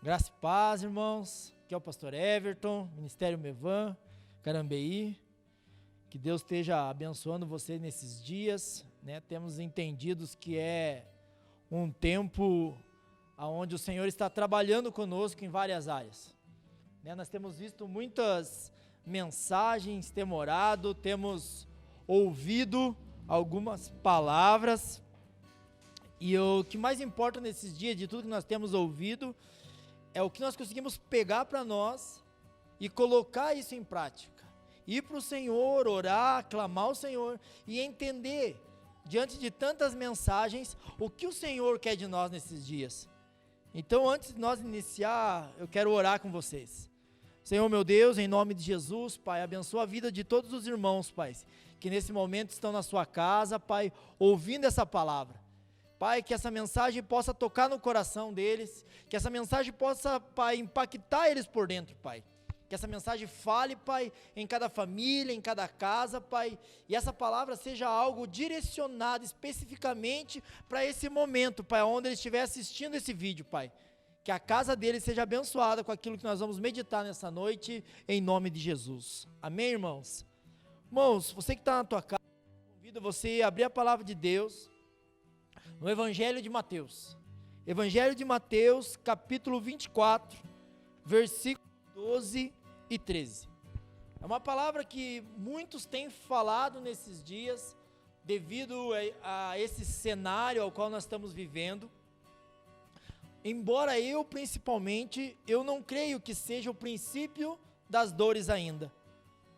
Graça e paz, irmãos. Aqui é o pastor Everton, Ministério Mevan, Carambeí. Que Deus esteja abençoando você nesses dias, né? Temos entendidos que é um tempo onde o Senhor está trabalhando conosco em várias áreas, né? Nós temos visto muitas mensagens, temos orado, temos ouvido algumas palavras, e o que mais importa nesses dias, de tudo que nós temos ouvido, é o que nós conseguimos pegar para nós e colocar isso em prática. Ir para o Senhor, orar, clamar ao Senhor e entender, diante de tantas mensagens, o que o Senhor quer de nós nesses dias. Então, antes de nós iniciar, eu quero orar com vocês. Senhor meu Deus, em nome de Jesus, Pai, abençoa a vida de todos os irmãos, Pai, que nesse momento estão na sua casa, Pai, ouvindo essa palavra. Pai, que essa mensagem possa tocar no coração deles, que essa mensagem possa, Pai, impactar eles por dentro, Pai. Que essa mensagem fale, Pai, em cada família, em cada casa, Pai, e essa palavra seja algo direcionado especificamente para esse momento, Pai, onde ele estiver assistindo esse vídeo, Pai. Que a casa dele seja abençoada com aquilo que nós vamos meditar nessa noite, em nome de Jesus. Amém, irmãos? Irmãos, você que está na tua casa, convido você a abrir a palavra de Deus no Evangelho de Mateus. Evangelho de Mateus, capítulo 24, versículo 12 e 13. É uma palavra que muitos têm falado nesses dias, devido a esse cenário ao qual nós estamos vivendo. Embora principalmente, eu não creio que seja o princípio das dores ainda,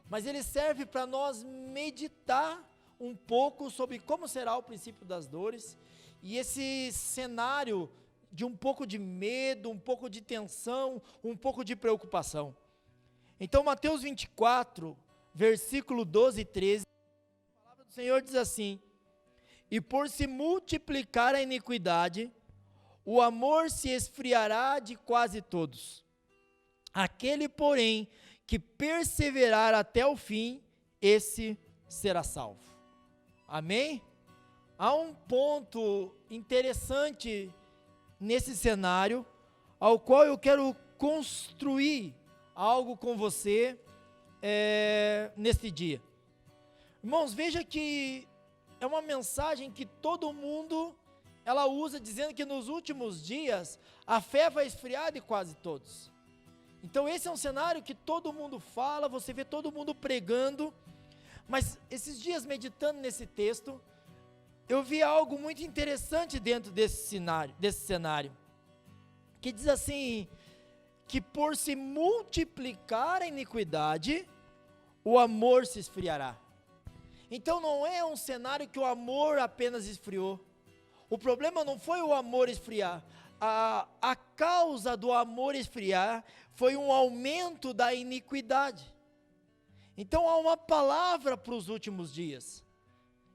mas ele serve para nós meditar um pouco sobre como será o princípio das dores, e esse cenário de um pouco de medo, um pouco de tensão, um pouco de preocupação. Então, Mateus 24, versículo 12 e 13, a palavra do Senhor diz assim: e por se multiplicar a iniquidade, o amor se esfriará de quase todos. Aquele, porém, que perseverar até o fim, esse será salvo. Amém? Há um ponto interessante nesse cenário, ao qual eu quero construir algo com você neste dia. Irmãos, veja que é uma mensagem que todo mundo ela usa, dizendo que nos últimos dias a fé vai esfriar de quase todos. Então esse é um cenário que todo mundo fala, você vê todo mundo pregando, mas esses dias meditando nesse texto, eu vi algo muito interessante dentro desse cenário, que diz assim, que por se multiplicar a iniquidade, o amor se esfriará. Então não é um cenário que o amor apenas esfriou. O problema não foi o amor esfriar, a causa do amor esfriar foi um aumento da iniquidade. Então há uma palavra para os últimos dias.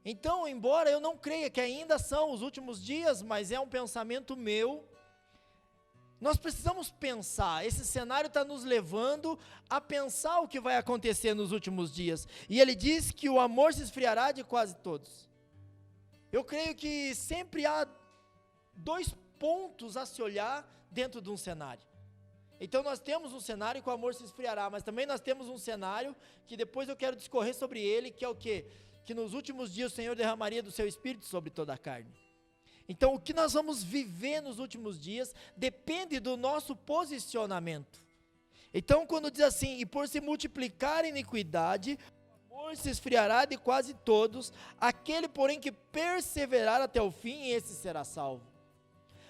Então, embora eu não creia que ainda são os últimos dias, mas é um pensamento meu, nós precisamos pensar, esse cenário está nos levando a pensar o que vai acontecer nos últimos dias, e ele diz que o amor se esfriará de quase todos. Eu creio que sempre há dois pontos a se olhar dentro de um cenário. Então nós temos um cenário que o amor se esfriará, mas também nós temos um cenário que depois eu quero discorrer sobre ele, que é o quê? Que nos últimos dias o Senhor derramaria do seu Espírito sobre toda a carne. Então o que nós vamos viver nos últimos dias depende do nosso posicionamento. Então quando diz assim, e por se multiplicar a iniquidade, o amor se esfriará de quase todos, aquele porém que perseverar até o fim, esse será salvo.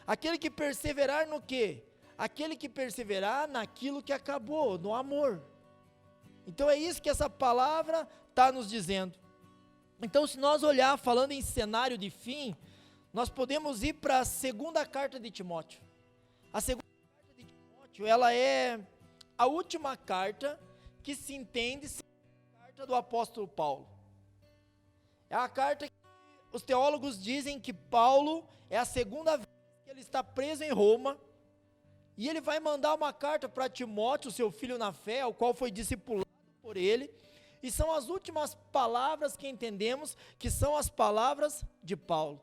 Aquele que perseverar no quê? Aquele que perseverar naquilo que acabou, no amor. Então é isso que essa palavra está nos dizendo. Então, se nós olhar falando em cenário de fim, nós podemos ir para a segunda carta de Timóteo. A segunda carta de Timóteo, ela é a última carta que se entende ser a carta do apóstolo Paulo. É a carta que os teólogos dizem que Paulo é a segunda vez que ele está preso em Roma, e ele vai mandar uma carta para Timóteo, seu filho na fé, ao qual foi discipulado por ele, e são as últimas palavras que entendemos que são as palavras de Paulo.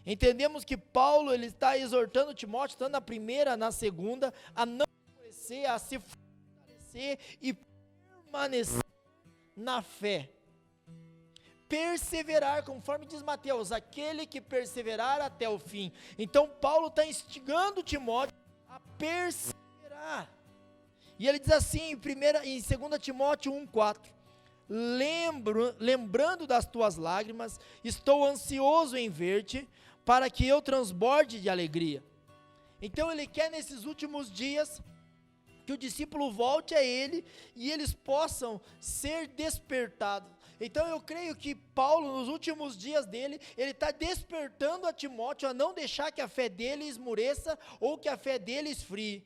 Entendemos que Paulo ele está exortando Timóteo, tanto na primeira, na segunda, a não esmorecer, a se fortalecer e permanecer na fé. Perseverar, conforme diz Mateus, aquele que perseverar até o fim. Então Paulo está instigando Timóteo a perseverar. E ele diz assim em 2 Timóteo 1,4: lembrando das tuas lágrimas, estou ansioso em ver-te, para que eu transborde de alegria. Então ele quer nesses últimos dias que o discípulo volte a ele e eles possam ser despertados. Então eu creio que Paulo, nos últimos dias dele, ele está despertando a Timóteo a não deixar que a fé dele esmureça ou que a fé dele esfrie.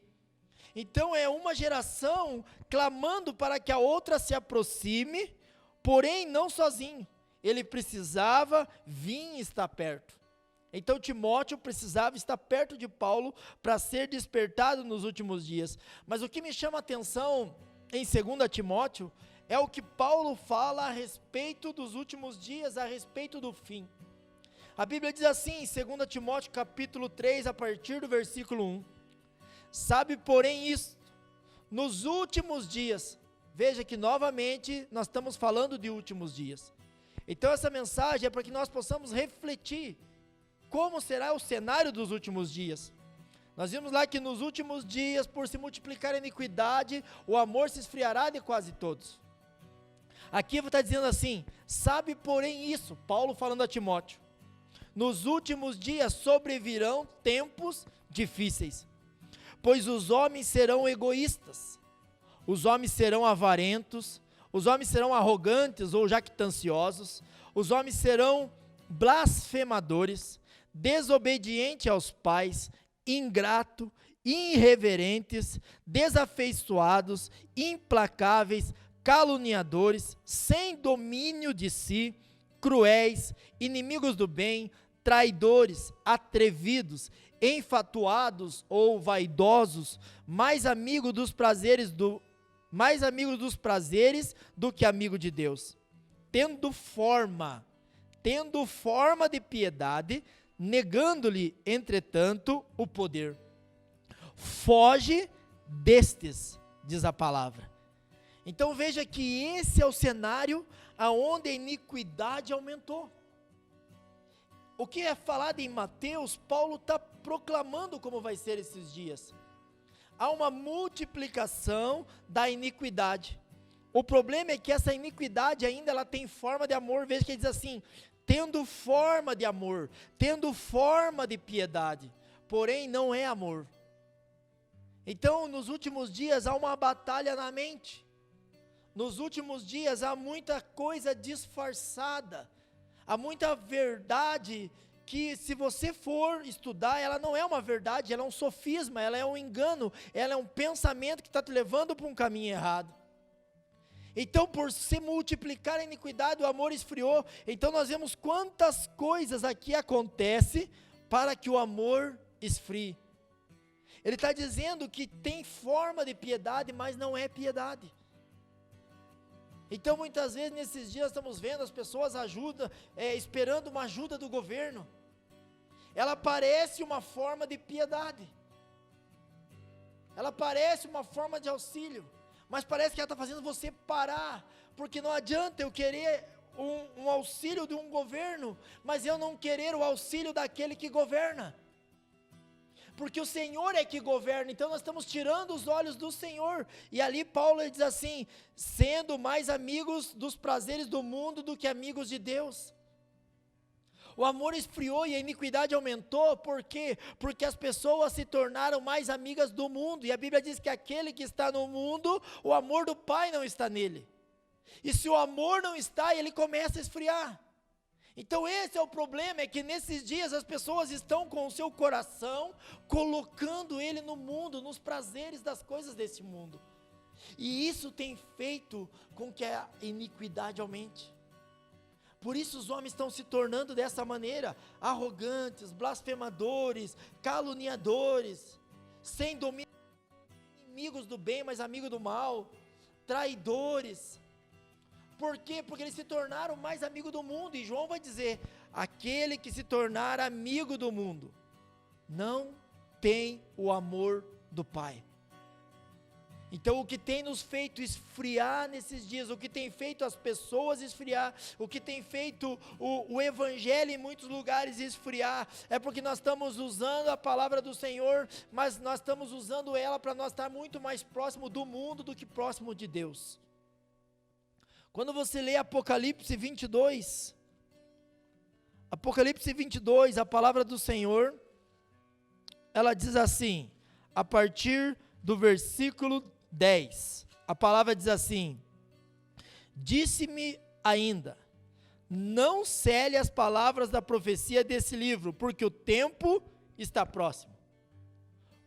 Então é uma geração clamando para que a outra se aproxime, porém não sozinho. Ele precisava vir estar perto. Então Timóteo precisava estar perto de Paulo para ser despertado nos últimos dias. Mas o que me chama a atenção em 2 Timóteo é o que Paulo fala a respeito dos últimos dias, a respeito do fim. A Bíblia diz assim em 2 Timóteo capítulo 3, a partir do versículo 1: sabe, porém, isto, nos últimos dias. Veja que novamente nós estamos falando de últimos dias. Então essa mensagem é para que nós possamos refletir como será o cenário dos últimos dias. Nós vimos lá que nos últimos dias, por se multiplicar a iniquidade, o amor se esfriará de quase todos. Aqui está dizendo assim: sabe, porém, isso, Paulo falando a Timóteo, nos últimos dias sobrevirão tempos difíceis, pois os homens serão egoístas, os homens serão avarentos, os homens serão arrogantes ou jactanciosos, os homens serão blasfemadores, desobedientes aos pais, ingrato, irreverentes, desafeiçoados, implacáveis, caluniadores, sem domínio de si, cruéis, inimigos do bem, traidores, atrevidos, enfatuados ou vaidosos, mais amigos dos prazeres do que amigo de Deus, tendo forma de piedade, negando-lhe, entretanto, o poder. Foge destes, diz a palavra. Então veja que esse é o cenário aonde a iniquidade aumentou. O que é falado em Mateus, Paulo está proclamando como vai ser esses dias. Há uma multiplicação da iniquidade. O problema é que essa iniquidade ainda ela tem forma de amor. Veja que ele diz assim: tendo forma de amor, tendo forma de piedade, porém não é amor. Então nos últimos dias há uma batalha na mente. Nos últimos dias há muita coisa disfarçada, há muita verdade que, se você for estudar, ela não é uma verdade, ela é um sofisma, ela é um engano, ela é um pensamento que está te levando para um caminho errado. Então, por se multiplicar a iniquidade, o amor esfriou. Então nós vemos quantas coisas aqui acontecem para que o amor esfrie. Ele está dizendo que tem forma de piedade, mas não é piedade. Então muitas vezes nesses dias estamos vendo as pessoas esperando uma ajuda do governo. Ela parece uma forma de piedade, ela parece uma forma de auxílio, mas parece que ela está fazendo você parar, porque não adianta eu querer um auxílio de um governo, mas eu não querer o auxílio daquele que governa. Porque o Senhor é que governa, então nós estamos tirando os olhos do Senhor. E ali Paulo diz assim: sendo mais amigos dos prazeres do mundo do que amigos de Deus. O amor esfriou e a iniquidade aumentou. Por quê? Porque as pessoas se tornaram mais amigas do mundo. E a Bíblia diz que aquele que está no mundo, o amor do Pai não está nele. E se o amor não está, ele começa a esfriar. Então esse é o problema, é que nesses dias as pessoas estão com o seu coração colocando ele no mundo, nos prazeres das coisas desse mundo. E isso tem feito com que a iniquidade aumente. Por isso os homens estão se tornando dessa maneira, arrogantes, blasfemadores, caluniadores, sem domínio, inimigos do bem, mas amigos do mal, traidores. Por quê? Porque eles se tornaram mais amigo do mundo, e João vai dizer, aquele que se tornar amigo do mundo, não tem o amor do Pai. Então o que tem nos feito esfriar nesses dias, o que tem feito as pessoas esfriar, o que tem feito o evangelho em muitos lugares esfriar, é porque nós estamos usando a palavra do Senhor, mas nós estamos usando ela para nós estar muito mais próximo do mundo do que próximo de Deus. Quando você lê Apocalipse 22, a palavra do Senhor, ela diz assim, a partir do versículo 10, a palavra diz assim, disse-me ainda, não cele as palavras da profecia desse livro, porque o tempo está próximo.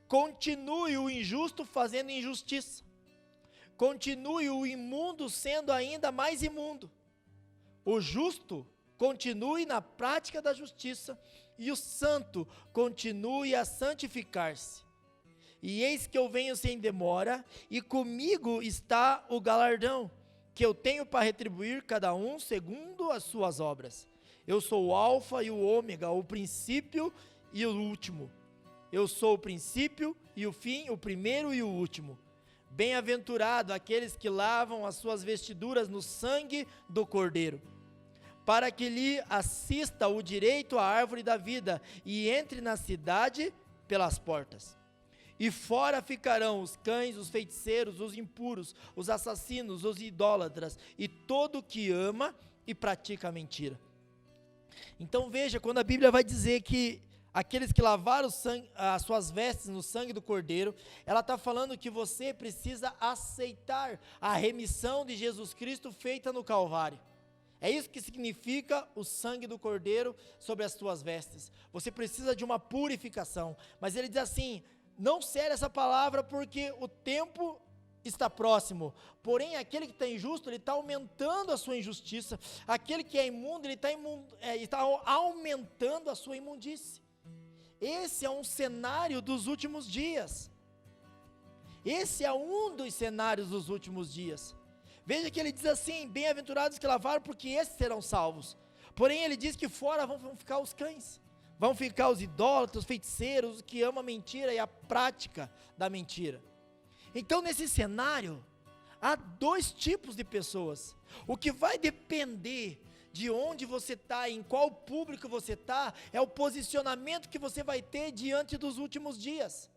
Continue o injusto fazendo injustiça, continue o imundo sendo ainda mais imundo, o justo continue na prática da justiça, e o santo continue a santificar-se. E eis que eu venho sem demora, e comigo está o galardão, que eu tenho para retribuir cada um segundo as suas obras. Eu sou o alfa e o ômega, o princípio e o último. Eu sou o princípio e o fim, o primeiro e o último. Bem-aventurado aqueles que lavam as suas vestiduras no sangue do Cordeiro, para que lhe assista o direito à árvore da vida, e entre na cidade pelas portas. E fora ficarão os cães, os feiticeiros, os impuros, os assassinos, os idólatras, e todo que ama e pratica a mentira. Então veja, quando a Bíblia vai dizer que aqueles que lavaram as suas vestes no sangue do Cordeiro, ela está falando que você precisa aceitar a remissão de Jesus Cristo feita no Calvário. É isso que significa o sangue do Cordeiro sobre as tuas vestes. Você precisa de uma purificação, mas ele diz assim, não cele essa palavra porque o tempo está próximo, porém aquele que está injusto, ele está aumentando a sua injustiça, aquele que é imundo, ele está aumentando a sua imundície. Esse é um cenário dos últimos dias, esse é um dos cenários dos últimos dias. Veja que ele diz assim, bem-aventurados que lavaram, porque esses serão salvos. Porém ele diz que fora vão ficar os cães, vão ficar os idólatras, os feiticeiros, os que amam a mentira e a prática da mentira. Então nesse cenário, há dois tipos de pessoas. O que vai depender de onde você está, em qual público você está, é o posicionamento que você vai ter diante dos últimos dias.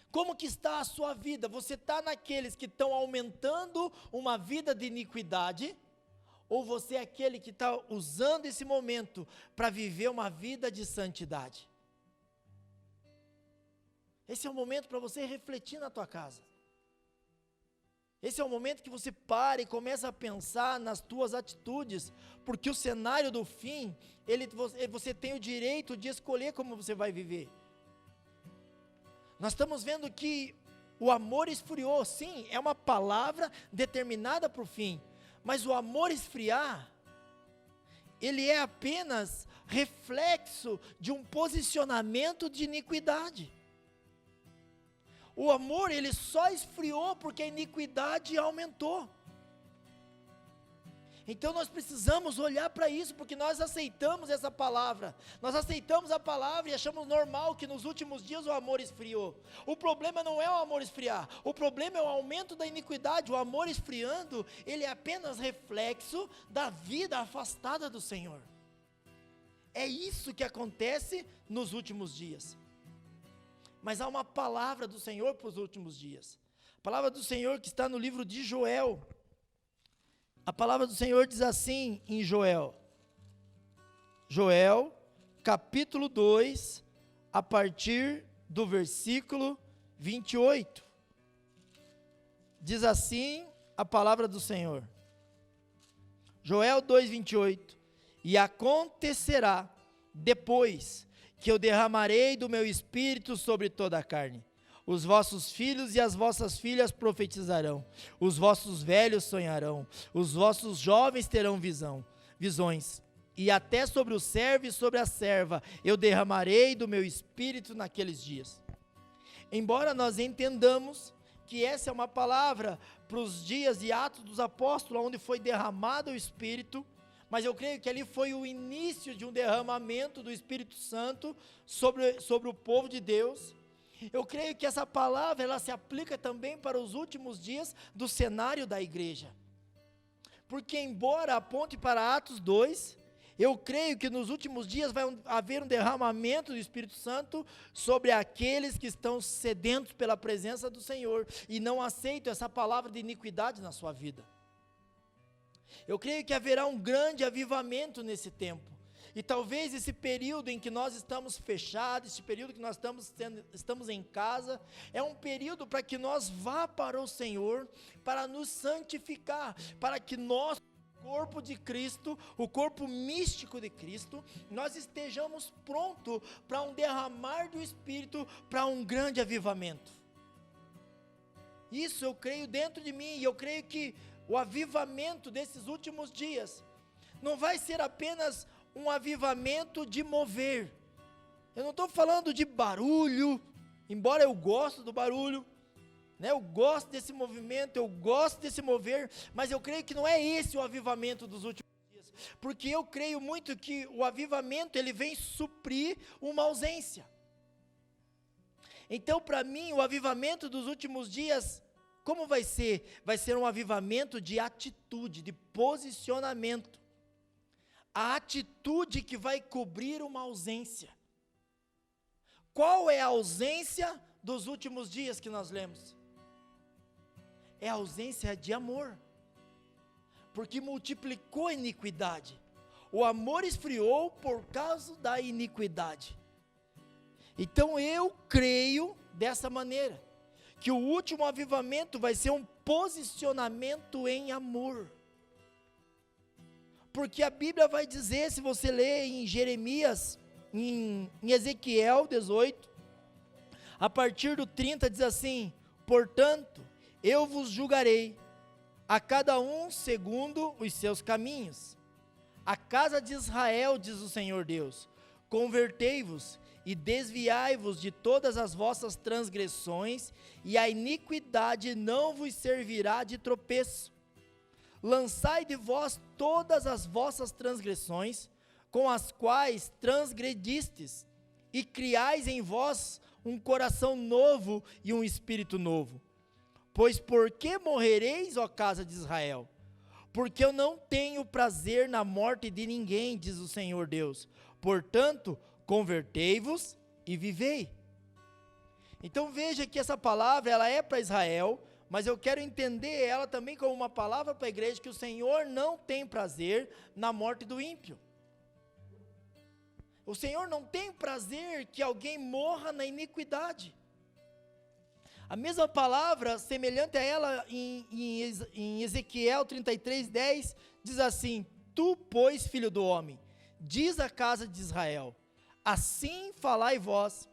Como que está a sua vida? Você está naqueles que estão aumentando uma vida de iniquidade, ou você é aquele que está usando esse momento para viver uma vida de santidade? Esse é o momento para você refletir na tua casa. Esse é o momento que você para e começa a pensar nas tuas atitudes, porque o cenário do fim, você tem o direito de escolher como você vai viver. Nós estamos vendo que o amor esfriou, sim, é uma palavra determinada para o fim, mas o amor esfriar, ele é apenas reflexo de um posicionamento de iniquidade. O amor, ele só esfriou porque a iniquidade aumentou. Então nós precisamos olhar para isso, porque nós aceitamos essa palavra, nós aceitamos a palavra e achamos normal que nos últimos dias o amor esfriou. O problema não é o amor esfriar, o problema é o aumento da iniquidade. O amor esfriando, ele é apenas reflexo da vida afastada do Senhor. É isso que acontece nos últimos dias. Mas há uma palavra do Senhor para os últimos dias, a palavra do Senhor que está no livro de Joel. A palavra do Senhor diz assim em Joel, capítulo 2, a partir do versículo 28, diz assim a palavra do Senhor, Joel 2:28, e acontecerá depois que eu derramarei do meu espírito sobre toda a carne, os vossos filhos e as vossas filhas profetizarão, os vossos velhos sonharão, os vossos jovens terão visões, e até sobre o servo e sobre a serva eu derramarei do meu espírito naqueles dias. Embora nós entendamos que essa é uma palavra para os dias de Atos dos Apóstolos, onde foi derramado o Espírito, mas eu creio que ali foi o início de um derramamento do Espírito Santo sobre o povo de Deus. Eu creio que essa palavra, ela se aplica também para os últimos dias do cenário da igreja. Porque embora aponte para Atos 2, eu creio que nos últimos dias vai haver um derramamento do Espírito Santo sobre aqueles que estão sedentos pela presença do Senhor e não aceitam essa palavra de iniquidade na sua vida. Eu creio que haverá um grande avivamento nesse tempo. E talvez esse período em que nós estamos fechados, esse período que nós estamos em casa, é um período para que nós vá para o Senhor, para nos santificar, para que nós, o corpo de Cristo, o corpo místico de Cristo, nós estejamos prontos para um derramar do Espírito, para um grande avivamento. Isso eu creio dentro de mim, e eu creio que o avivamento desses últimos dias não vai ser apenas um avivamento de mover. Eu não estou falando de barulho, embora eu goste do barulho, né? Eu gosto desse movimento, eu gosto desse mover, mas eu creio que não é esse o avivamento dos últimos dias, porque eu creio muito que o avivamento, ele vem suprir uma ausência. Então, para mim, o avivamento dos últimos dias, como vai ser? Vai ser um avivamento de atitude, de posicionamento. A atitude que vai cobrir uma ausência. Qual é a ausência dos últimos dias que nós lemos? É a ausência de amor, porque multiplicou a iniquidade. O amor esfriou por causa da iniquidade. Então eu creio dessa maneira, que o último avivamento vai ser um posicionamento em amor. Porque a Bíblia vai dizer, se você ler em Jeremias, em Ezequiel 18, a partir do 30 diz assim: portanto, eu vos julgarei, a cada um segundo os seus caminhos. A casa de Israel, diz o Senhor Deus, convertei-vos e desviai-vos de todas as vossas transgressões, e a iniquidade não vos servirá de tropeço. Lançai de vós todas as vossas transgressões, com as quais transgredistes, e criais em vós um coração novo e um espírito novo. Pois por que morrereis, ó casa de Israel? Porque eu não tenho prazer na morte de ninguém, diz o Senhor Deus. Portanto, convertei-vos e vivei. Então veja que essa palavra, ela é para Israel, mas eu quero entender ela também como uma palavra para a igreja, que o Senhor não tem prazer na morte do ímpio. O Senhor não tem prazer que alguém morra na iniquidade. A mesma palavra, semelhante a ela, em Ezequiel 33:10, diz assim: tu, pois, filho do homem, diz à casa de Israel, assim falai vós,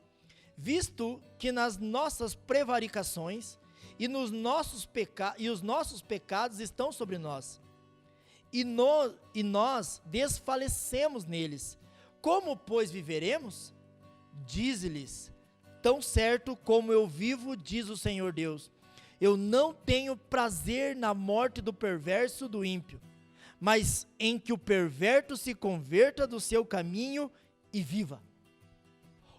visto que nas nossas prevaricações e os nossos pecados estão sobre nós, e nós desfalecemos neles, como, pois, viveremos? Dize-lhes: tão certo como eu vivo, diz o Senhor Deus, eu não tenho prazer na morte do perverso, do ímpio, mas em que o perverso se converta do seu caminho e viva.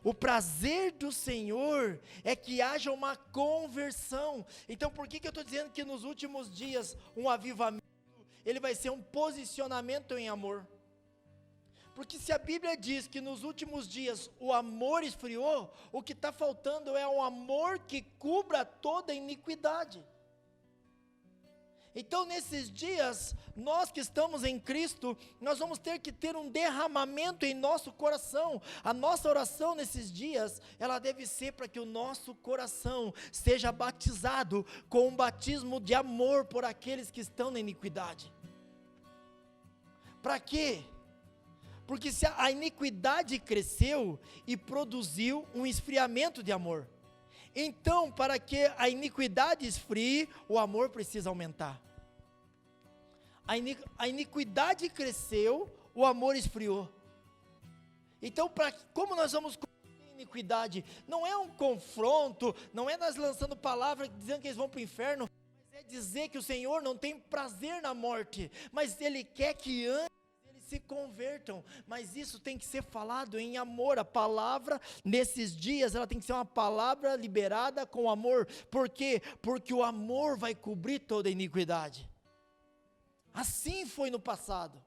O prazer do Senhor é que haja uma conversão. Então por que eu estou dizendo que nos últimos dias um avivamento, ele vai ser um posicionamento em amor? Porque se a Bíblia diz que nos últimos dias o amor esfriou, o que está faltando é um amor que cubra toda a iniquidade. Então nesses dias, nós que estamos em Cristo, nós vamos ter que ter um derramamento em nosso coração. A nossa oração nesses dias, ela deve ser para que o nosso coração seja batizado com um batismo de amor por aqueles que estão na iniquidade. Para quê? Porque se a iniquidade cresceu e produziu um esfriamento de amor, então para que a iniquidade esfrie, o amor precisa aumentar. A iniquidade cresceu, o amor esfriou. Então como nós vamos construir iniquidade. Não é um confronto, não é nós lançando palavra dizendo que eles vão para o inferno, mas é dizer que o Senhor não tem prazer na morte, mas Ele quer que antes eles se convertam. Mas isso tem que ser falado em amor. A palavra nesses dias, ela tem que ser uma palavra liberada com amor. Por quê? Porque o amor vai cobrir toda iniquidade. Assim foi no passado.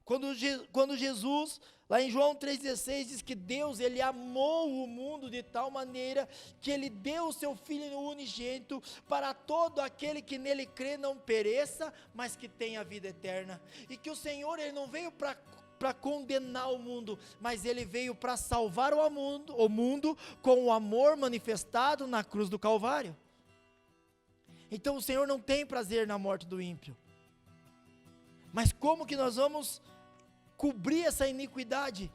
Quando Jesus, lá em João 3,16, diz que Deus, Ele amou o mundo de tal maneira que Ele deu o seu Filho unigênito para todo aquele que nele crê não pereça, mas que tenha vida eterna. E que o Senhor, Ele não veio para condenar o mundo, mas Ele veio para salvar o mundo com o amor manifestado na cruz do Calvário. Então o Senhor não tem prazer na morte do ímpio. Mas como que nós vamos cobrir essa iniquidade?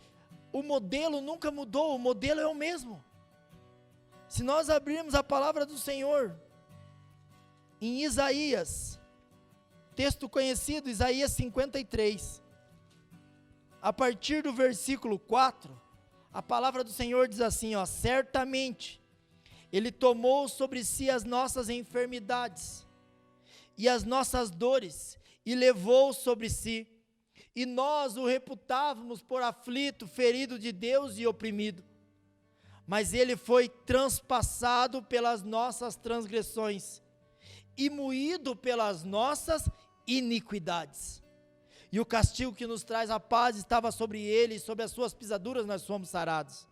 O modelo nunca mudou, o modelo é o mesmo. Se nós abrirmos a palavra do Senhor em Isaías, texto conhecido, Isaías 53, a partir do versículo 4, a palavra do Senhor diz assim, certamente Ele tomou sobre si as nossas enfermidades e as nossas dores, e levou sobre si, e nós o reputávamos por aflito, ferido de Deus e oprimido. Mas Ele foi transpassado pelas nossas transgressões, e moído pelas nossas iniquidades. E o castigo que nos traz a paz estava sobre Ele, e sobre as suas pisaduras nós fomos sarados.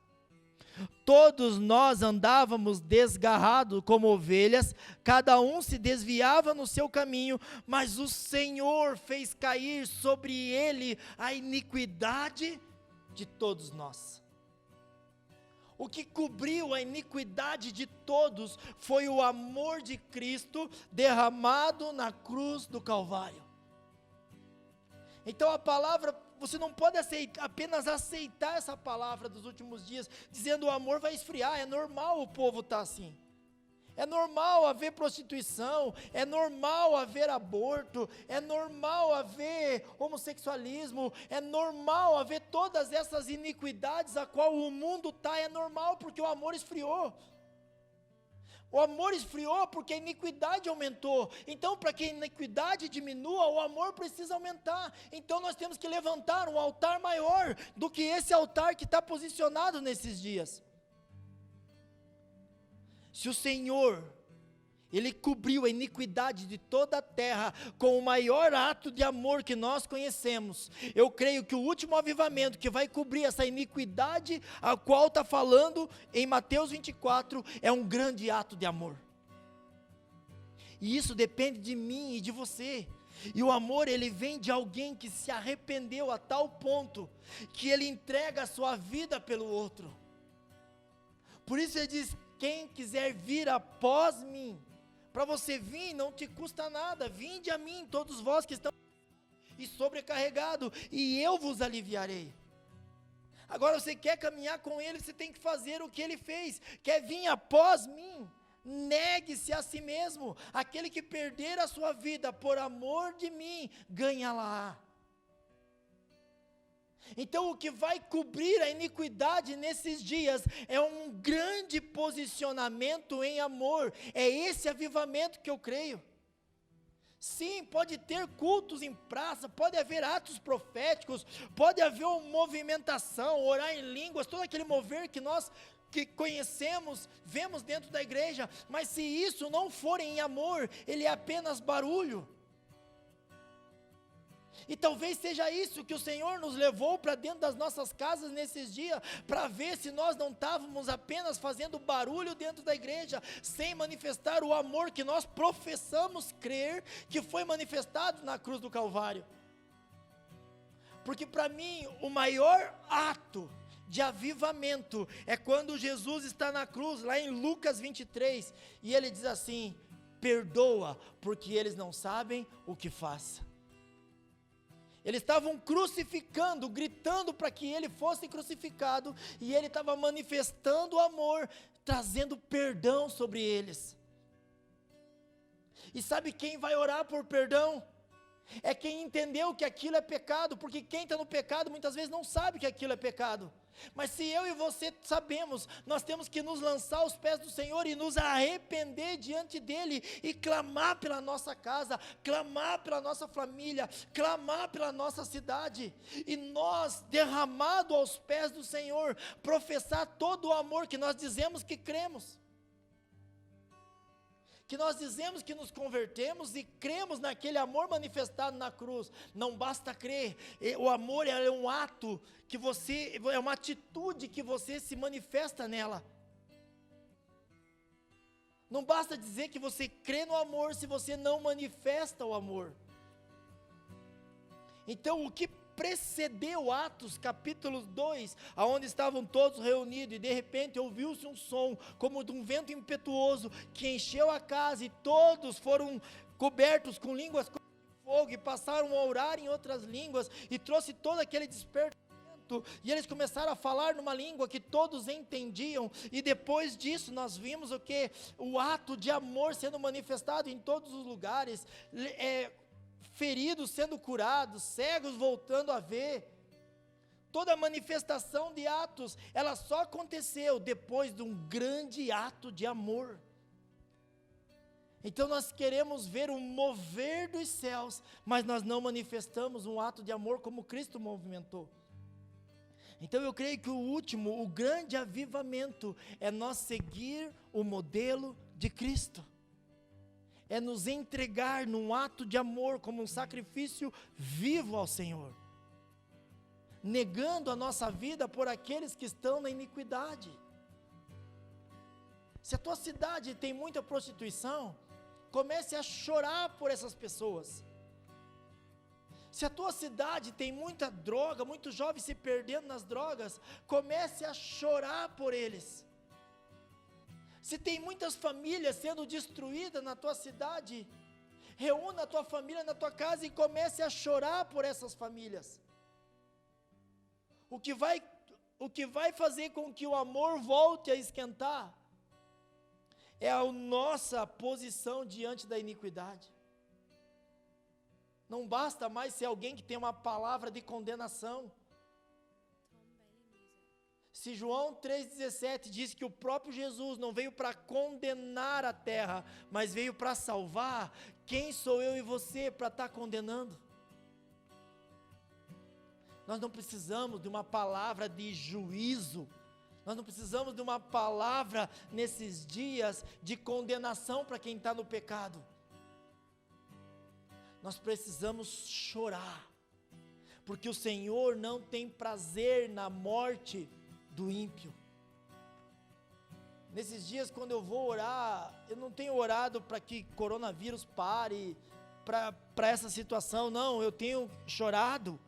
Todos nós andávamos desgarrados como ovelhas, cada um se desviava no seu caminho, mas o Senhor fez cair sobre Ele a iniquidade de todos nós. O que cobriu a iniquidade de todos foi o amor de Cristo derramado na cruz do Calvário. Então a palavra, você não pode apenas aceitar essa palavra dos últimos dias, dizendo o amor vai esfriar. É normal o povo estar assim. É normal haver prostituição, é normal haver aborto, é normal haver homossexualismo, é normal haver todas essas iniquidades a qual o mundo está. É normal porque o amor esfriou. O amor esfriou porque a iniquidade aumentou. Então, para que a iniquidade diminua, o amor precisa aumentar. Então, nós temos que levantar um altar maior do que esse altar que está posicionado nesses dias. Se o Senhor, Ele cobriu a iniquidade de toda a terra com o maior ato de amor que nós conhecemos, eu creio que o último avivamento que vai cobrir essa iniquidade a qual está falando em Mateus 24, é um grande ato de amor. E isso depende de mim e de você. E o amor, ele vem de alguém que se arrependeu a tal ponto que ele entrega a sua vida pelo outro. Por isso ele diz: quem quiser vir após mim, para você vir não te custa nada, vinde a mim todos vós que estão e sobrecarregados, e eu vos aliviarei. Agora você quer caminhar com Ele, você tem que fazer o que Ele fez. Quer vir após mim? Negue-se a si mesmo. Aquele que perder a sua vida por amor de mim, ganha-la. Então o que vai cobrir a iniquidade nesses dias é um grande posicionamento em amor. É esse avivamento que eu creio. Sim, pode ter cultos em praça, pode haver atos proféticos, pode haver uma movimentação, orar em línguas, todo aquele mover que nós que conhecemos, vemos dentro da igreja, mas se isso não for em amor, ele é apenas barulho. E talvez seja isso que o Senhor nos levou para dentro das nossas casas nesses dias, para ver se nós não estávamos apenas fazendo barulho dentro da igreja, sem manifestar o amor que nós professamos crer, que foi manifestado na cruz do Calvário. Porque para mim, o maior ato de avivamento é quando Jesus está na cruz, lá em Lucas 23, e ele diz assim: perdoa, porque eles não sabem o que fazem. Eles estavam crucificando, gritando para que ele fosse crucificado, e ele estava manifestando o amor, trazendo perdão sobre eles. E sabe quem vai orar por perdão? É quem entendeu que aquilo é pecado, porque quem está no pecado muitas vezes não sabe que aquilo é pecado. Mas se eu e você sabemos, nós temos que nos lançar aos pés do Senhor e nos arrepender diante dEle e clamar pela nossa casa, clamar pela nossa família, clamar pela nossa cidade, e nós, derramado aos pés do Senhor, professar todo o amor que nós dizemos que cremos, que nós dizemos que nos convertemos e cremos naquele amor manifestado na cruz. Não basta crer, o amor é um ato que você, é uma atitude que você se manifesta nela. Não basta dizer que você crê no amor se você não manifesta o amor. Então, o que precedeu Atos capítulo 2, aonde estavam todos reunidos, e de repente ouviu-se um som, como de um vento impetuoso, que encheu a casa, e todos foram cobertos com línguas como de fogo, e passaram a orar em outras línguas, e trouxe todo aquele despertamento, e eles começaram a falar numa língua que todos entendiam, e depois disso nós vimos o que? O ato de amor sendo manifestado em todos os lugares, feridos sendo curados, cegos voltando a ver. Toda a manifestação de Atos, ela só aconteceu depois de um grande ato de amor. Então nós queremos ver o mover dos céus, mas nós não manifestamos um ato de amor como Cristo movimentou. Então eu creio que o grande avivamento é nós seguir o modelo de Cristo. É nos entregar num ato de amor como um sacrifício vivo ao Senhor, negando a nossa vida por aqueles que estão na iniquidade. Se a tua cidade tem muita prostituição, comece a chorar por essas pessoas. Se a tua cidade tem muita droga, muitos jovens se perdendo nas drogas, comece a chorar por eles. Se tem muitas famílias sendo destruídas na tua cidade, reúna a tua família na tua casa e comece a chorar por essas famílias. O que vai fazer com que o amor volte a esquentar é a nossa posição diante da iniquidade. Não basta mais ser alguém que tem uma palavra de condenação. Se João 3,17 diz que o próprio Jesus não veio para condenar a terra, mas veio para salvar, quem sou eu e você para estar condenando? Nós não precisamos de uma palavra de juízo, nós não precisamos de uma palavra nesses dias de condenação para quem está no pecado. Nós precisamos chorar, porque o Senhor não tem prazer na morte do ímpio. Nesses dias, quando eu vou orar, eu não tenho orado para que coronavírus pare, para essa situação, não, eu tenho chorado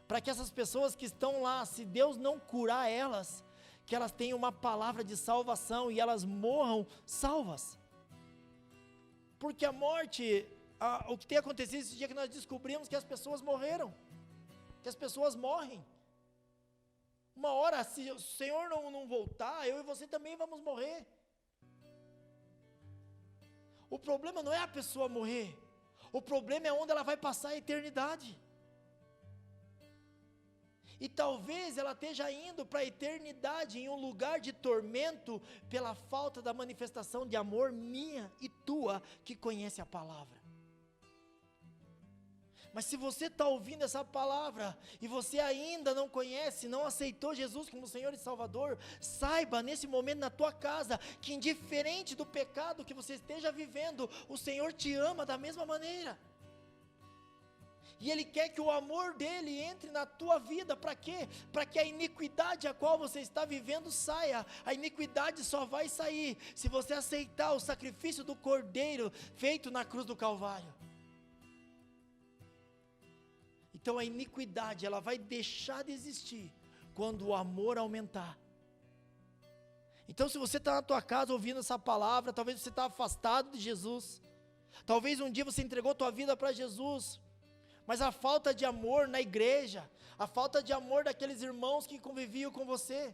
para que essas pessoas que estão lá, se Deus não curar elas, que elas tenham uma palavra de salvação e elas morram salvas. Porque a morte, o que tem acontecido esse dia que nós descobrimos que as pessoas morreram, que as pessoas morrem. Uma hora, se o Senhor não voltar, eu e você também vamos morrer. O problema não é a pessoa morrer, o problema é onde ela vai passar a eternidade. E talvez ela esteja indo para a eternidade em um lugar de tormento pela falta da manifestação de amor minha e tua, que conhece a palavra. Mas se você está ouvindo essa palavra, e você ainda não conhece, não aceitou Jesus como Senhor e Salvador, saiba nesse momento na tua casa, que indiferente do pecado que você esteja vivendo, o Senhor te ama da mesma maneira. E Ele quer que o amor dEle entre na tua vida, para quê? Para que a iniquidade a qual você está vivendo saia. A iniquidade só vai sair se você aceitar o sacrifício do Cordeiro, feito na cruz do Calvário. Então a iniquidade, ela vai deixar de existir, quando o amor aumentar. Então se você está na tua casa ouvindo essa palavra, talvez você está afastado de Jesus, talvez um dia você entregou tua vida para Jesus, mas a falta de amor na igreja, a falta de amor daqueles irmãos que conviviam com você,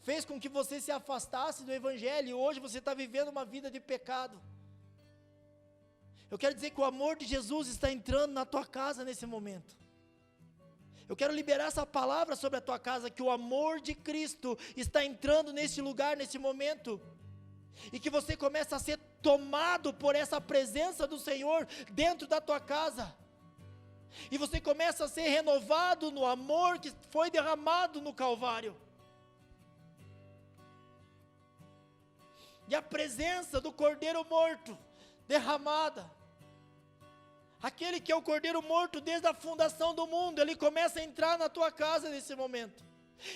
fez com que você se afastasse do Evangelho, e hoje você está vivendo uma vida de pecado. Eu quero dizer que o amor de Jesus está entrando na tua casa nesse momento. Eu quero liberar essa palavra sobre a tua casa, que o amor de Cristo está entrando neste lugar, nesse momento, e que você começa a ser tomado por essa presença do Senhor dentro da tua casa, e você começa a ser renovado no amor que foi derramado no Calvário, e a presença do Cordeiro morto derramada, aquele que é o Cordeiro morto desde a fundação do mundo, ele começa a entrar na tua casa nesse momento,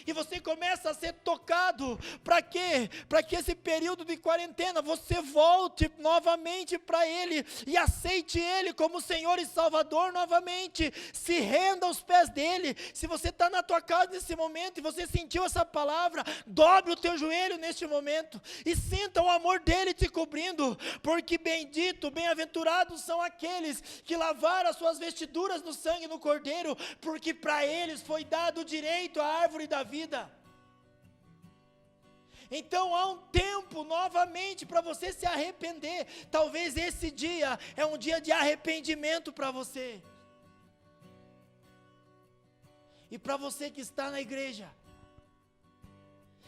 e você começa a ser tocado. Para quê? Para que esse período de quarentena você volte novamente para Ele, e aceite Ele como Senhor e Salvador novamente, se renda aos pés dEle. Se você está na tua casa nesse momento, e você sentiu essa palavra, dobre o teu joelho neste momento, e sinta o amor dEle te cobrindo, porque bendito, bem-aventurados são aqueles que lavaram as suas vestiduras no sangue do Cordeiro, porque para eles foi dado o direito à árvore da vida. Então há um tempo novamente para você se arrepender. Talvez esse dia é um dia de arrependimento para você. E para você que está na igreja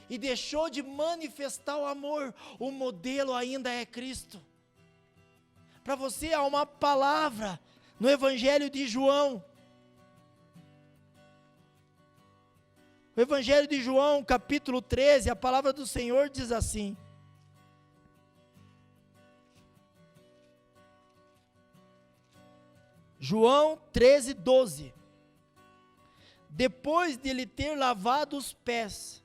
e deixou de manifestar o amor, o modelo ainda é Cristo. Para você há uma palavra no Evangelho de João. O Evangelho de João, capítulo 13, a palavra do Senhor diz assim: João 13, 12. Depois de lhe ter lavado os pés,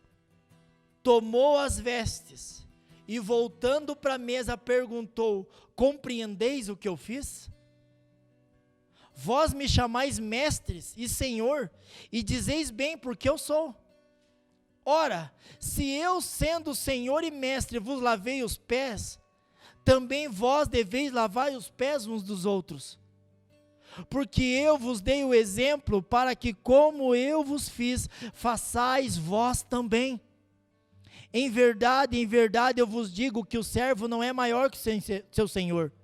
tomou as vestes e, voltando para a mesa, perguntou: compreendeis o que eu fiz? Vós me chamais mestres e Senhor, e dizeis bem, porque eu sou. Ora, se eu, sendo Senhor e Mestre, vos lavei os pés, também vós deveis lavar os pés uns dos outros. Porque eu vos dei o exemplo, para que, como eu vos fiz, façais vós também. Em verdade, eu vos digo que o servo não é maior que seu senhor,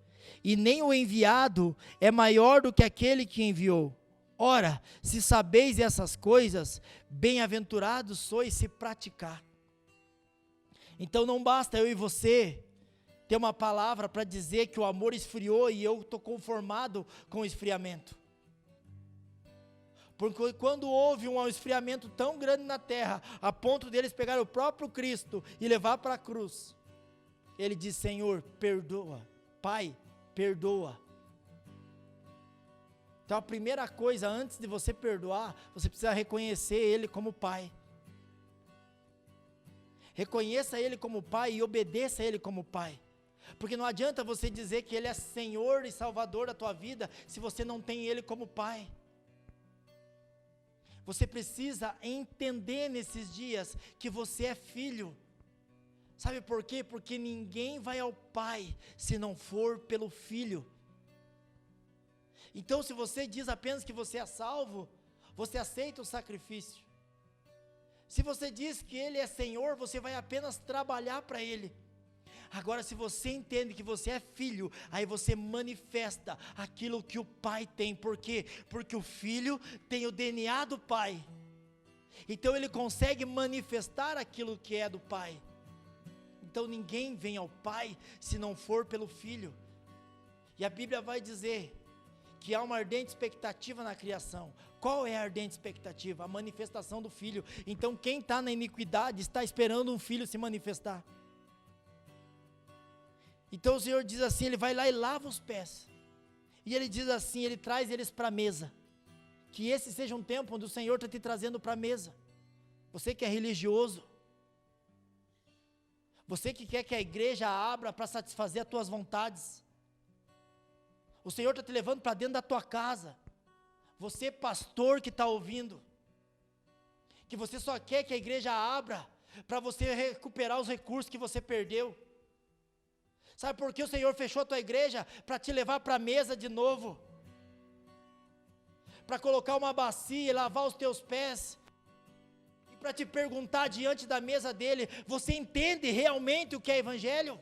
e nem o enviado é maior do que aquele que enviou. Ora, se sabeis essas coisas, bem-aventurados sois se praticar. Então não basta eu e você ter uma palavra para dizer que o amor esfriou e eu estou conformado com o esfriamento. Porque quando houve um esfriamento tão grande na terra, a ponto deles pegar o próprio Cristo e levar para a cruz, ele diz: Senhor, perdoa. Pai, perdoa. Então a primeira coisa, antes de você perdoar, você precisa reconhecer Ele como Pai. Reconheça Ele como Pai e obedeça a Ele como Pai. Porque não adianta você dizer que Ele é Senhor e Salvador da tua vida, se você não tem Ele como Pai. Você precisa entender nesses dias que você é filho. Sabe por quê? Porque ninguém vai ao Pai se não for pelo Filho. Então, se você diz apenas que você é salvo, você aceita o sacrifício. Se você diz que Ele é Senhor, você vai apenas trabalhar para Ele. Agora, se você entende que você é filho, aí você manifesta aquilo que o Pai tem. Por quê? Porque o Filho tem o DNA do Pai. Então, ele consegue manifestar aquilo que é do Pai. Então, ninguém vem ao Pai se não for pelo Filho. E a Bíblia vai dizer que há uma ardente expectativa na criação. Qual é a ardente expectativa? A manifestação do Filho. Então quem está na iniquidade está esperando um Filho se manifestar. Então o Senhor diz assim, Ele vai lá e lava os pés. E Ele diz assim, Ele traz eles para a mesa. Que esse seja um tempo onde o Senhor está te trazendo para a mesa. Você que é religioso, você que quer que a igreja abra para satisfazer as tuas vontades, o Senhor está te levando para dentro da tua casa. Você, pastor que está ouvindo, que você só quer que a igreja abra para você recuperar os recursos que você perdeu. Sabe por que o Senhor fechou a tua igreja? Para te levar para a mesa de novo, para colocar uma bacia e lavar os teus pés, e para te perguntar diante da mesa dele: você entende realmente o que é evangelho?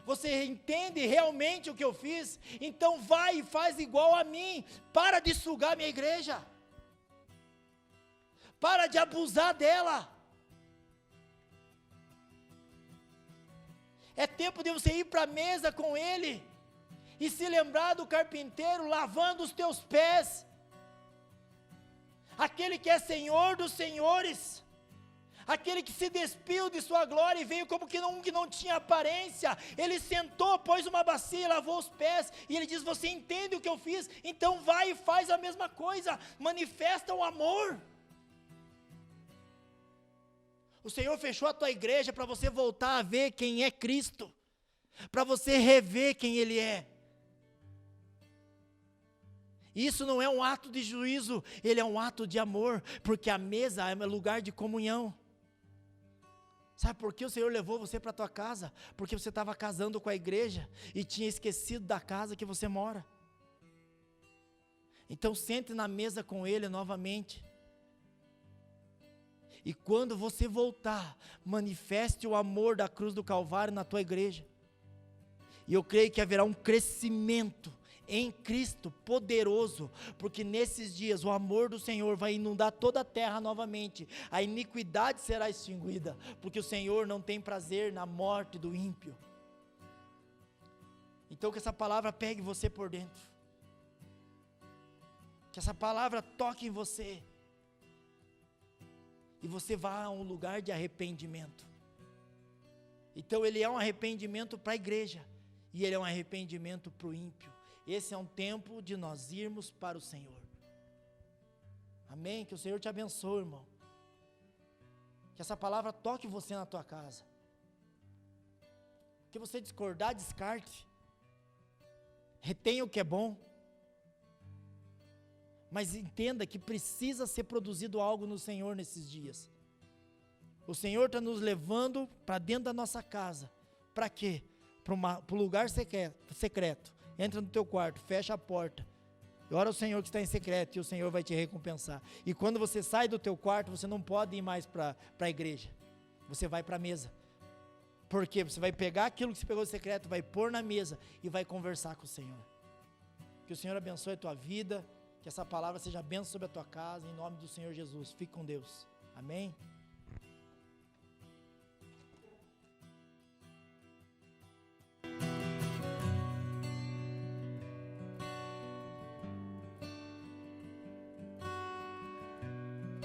Você entende realmente o que eu fiz? Então vai e faz igual a mim. Para de sugar minha igreja. para de abusar dela. É tempo de você ir para a mesa com Ele, e se lembrar do carpinteiro lavando os teus pés, aquele que é Senhor dos senhores, aquele que se despiu de sua glória e veio como que não tinha aparência. Ele sentou, pôs uma bacia, lavou os pés, e ele diz: você entende o que eu fiz? Então vai e faz a mesma coisa, manifesta o amor. O Senhor fechou a tua igreja para você voltar a ver quem é Cristo, para você rever quem Ele é. Isso não é um ato de juízo, ele é um ato de amor, porque a mesa é um lugar de comunhão. Sabe por que o Senhor levou você para a tua casa? Porque você estava casando com a igreja e tinha esquecido da casa que você mora. Então sente na mesa com Ele novamente. E quando você voltar, manifeste o amor da cruz do Calvário na tua igreja. E eu creio que haverá um crescimento em Cristo poderoso, porque nesses dias o amor do Senhor vai inundar toda a terra novamente, a iniquidade será extinguida, porque o Senhor não tem prazer na morte do ímpio. Então que essa palavra pegue você por dentro, que essa palavra toque em você, e você vá a um lugar de arrependimento. Então ele é um arrependimento para a igreja, e ele é um arrependimento para o ímpio. Esse é um tempo de nós irmos para o Senhor. Amém? Que o Senhor te abençoe, irmão. Que essa palavra toque você na tua casa. Que você discordar, descarte. Retenha o que é bom. Mas entenda que precisa ser produzido algo no Senhor nesses dias. O Senhor está nos levando para dentro da nossa casa. Para quê? Para um lugar secreto. Entra no teu quarto, fecha a porta. E ora ao Senhor que está em secreto, e o Senhor vai te recompensar. E quando você sai do teu quarto, você não pode ir mais para a igreja. Você vai para a mesa. Por quê? Você vai pegar aquilo que você pegou em secreto, vai pôr na mesa e vai conversar com o Senhor. Que o Senhor abençoe a tua vida. Que essa palavra seja bênção sobre a tua casa, em nome do Senhor Jesus. Fique com Deus. Amém?